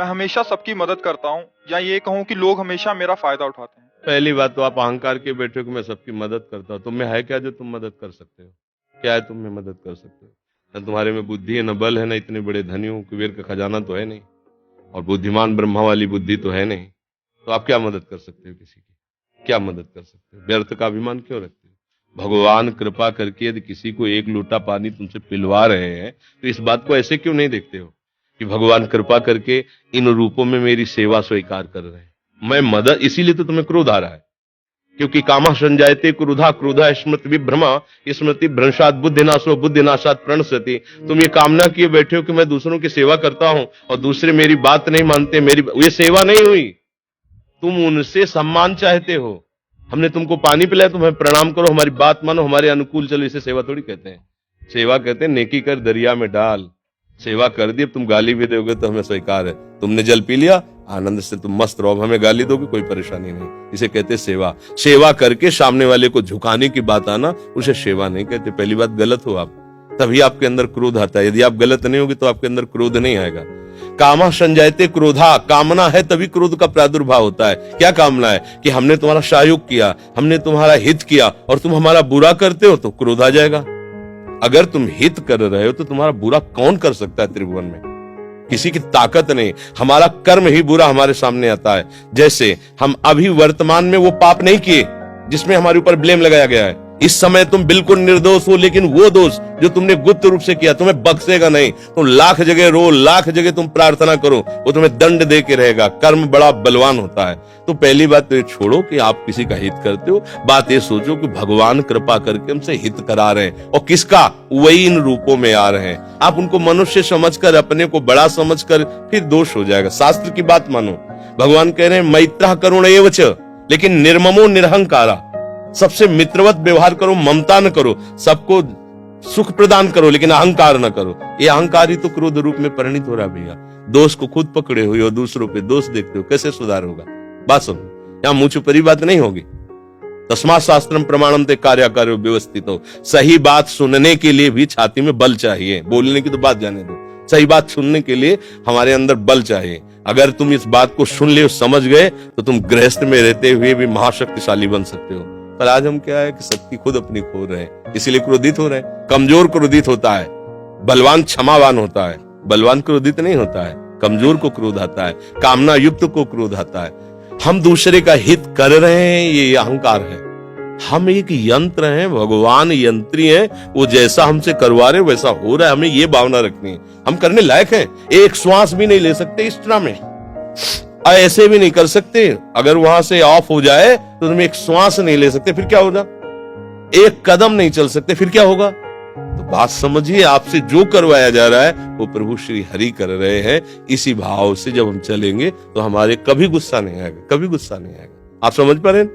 मैं हमेशा सबकी मदद करता हूँ, या ये कहूँ कि लोग हमेशा मेरा फायदा उठाते हैं। पहली बात तो आप अहंकार के बैठे हो कि मैं सबकी मदद करता हूँ। तुम में है क्या जो तुम मदद कर सकते हो? क्या है तुम में मदद कर सकते हो? न तुम्हारे में बुद्धि है, न बल है, न इतने बड़े धनी हो, कुबेर का खजाना तो है नहीं, और बुद्धिमान ब्रह्मा वाली बुद्धि तो है नहीं। तो आप क्या मदद कर सकते हो किसी की? क्या मदद कर सकते हो? व्यर्थ का अभिमान क्यों रखते हो? भगवान कृपा करके यदि किसी को एक लोटा पानी तुमसे पिलवा रहे हैं तो इस बात को ऐसे क्यों नहीं देखते हो कि भगवान कृपा करके इन रूपों में मेरी सेवा स्वीकार कर रहे हैं, मैं मदद। इसीलिए तो तुम्हें क्रोध आ रहा है, क्योंकि कामा संजायते क्रोधा, क्रोधा स्मृति विभ्रमा, स्मृति भ्रंशात बुद्धिनाशो, बुद्धिनाशात प्रणश्यति। तुम ये कामना किए बैठे हो कि मैं दूसरों की सेवा करता हूं और दूसरे मेरी बात नहीं मानते, मेरी ये सेवा नहीं हुई। तुम उनसे सम्मान चाहते हो। हमने तुमको पानी पिलाया, तुम्हें प्रणाम करो, हमारी बात मानो, हमारे अनुकूल चलो, इसे सेवा थोड़ी कहते हैं। सेवा कहते हैं नेकी कर दरिया में डाल। सेवा कर दी, अब तुम गाली भी दोगे तो हमें स्वीकार है। तुमने जल पी लिया, आनंद से तुम मस्त रहो, हमें गाली दोगे कोई परेशानी नहीं। इसे कहते सेवा। सेवा करके सामने वाले को झुकाने की बात आना, उसे सेवा नहीं कहते। पहली बात, गलत हो आप, तभी आपके अंदर क्रोध आता है। यदि आप गलत नहीं होगे तो आपके अंदर क्रोध नहीं आएगा। कामा संजायते क्रोधा, कामना है तभी क्रोध का प्रादुर्भाव होता है। क्या कामना है? कि हमने तुम्हारा सहयोग किया, हमने तुम्हारा हित किया और तुम हमारा बुरा करते हो तो क्रोध आ जाएगा। अगर तुम हित कर रहे हो तो तुम्हारा बुरा कौन कर सकता है त्रिभुवन में? किसी की ताकत नहीं। हमारा कर्म ही बुरा हमारे सामने आता है। जैसे हम अभी वर्तमान में वो पाप नहीं किए जिसमें हमारे ऊपर ब्लेम लगाया गया है, इस समय तुम बिल्कुल निर्दोष हो, लेकिन वो दोष जो तुमने गुप्त रूप से किया तुम्हें बख्शेगा नहीं। तुम लाख जगह रो, लाख जगह तुम प्रार्थना करो, वो तुम्हें दंड दे के रहेगा। कर्म बड़ा बलवान होता है। तो पहली बात तो ये छोड़ो कि आप किसी का हित करते हो, बात ये सोचो कि भगवान कृपा करके हमसे हित करा रहे हैं, और किसका? वही इन रूपों में आ रहे हैं। आप उनको मनुष्य समझकर, अपने को बड़ा समझकर, फिर दोष हो जाएगा। शास्त्र की बात मानो। भगवान कह रहे हैं मैत्रः करुण एव च, लेकिन निर्ममो निरहंकारा। सबसे मित्रवत व्यवहार करो, ममता न करो, सबको सुख प्रदान करो, लेकिन अहंकार न करो। ये अहंकार ही तो क्रोध रूप में परिणित हो रहा है भैया। दोष को खुद पकड़े हुए हो, दूसरों पे दोष देखते हो, कैसे सुधार होगा? बात सुनो, यहां मुंह छुपरी बात नहीं होगी। तस्मात् शास्त्रम प्रमाणम ते कार्याकार्यो व्यवस्थितो। सही बात सुनने के लिए भी छाती में बल चाहिए। बोलने की तो बात जाने दो, सही बात सुनने के लिए हमारे अंदर बल चाहिए। अगर तुम इस बात को सुन ले, समझ गए, तो तुम गृहस्थ में रहते हुए भी महाशक्तिशाली बन सकते हो। पर आज हम क्या है कि शक्ति खुद अपनी खो रहे हैं, इसीलिए क्रोधित हो रहे हैं। कमजोर क्रोधित होता है, बलवान क्षमावान होता है। बलवान क्रोधित नहीं होता है, कमजोर को क्रोध आता है, कामना युक्त को क्रोध आता है। हम दूसरे का हित कर रहे हैं, ये अहंकार है। हम एक यंत्र हैं, भगवान यंत्री हैं, वो जैसा हमसे करवा रहे वैसा हो रहा है। हमें ये भावना रखनी है, हम करने लायक हैं। एक श्वास भी नहीं ले सकते इस तरह में, ऐसे भी नहीं कर सकते। अगर वहां से ऑफ हो जाए तो तुम एक श्वास नहीं ले सकते, फिर क्या होगा? एक कदम नहीं चल सकते, फिर क्या होगा? तो बात समझिए, आपसे जो करवाया जा रहा है वो प्रभु श्री हरि कर रहे हैं। इसी भाव से जब हम चलेंगे तो हमारे कभी गुस्सा नहीं आएगा, कभी गुस्सा नहीं आएगा। आप समझ पा रहे हैं?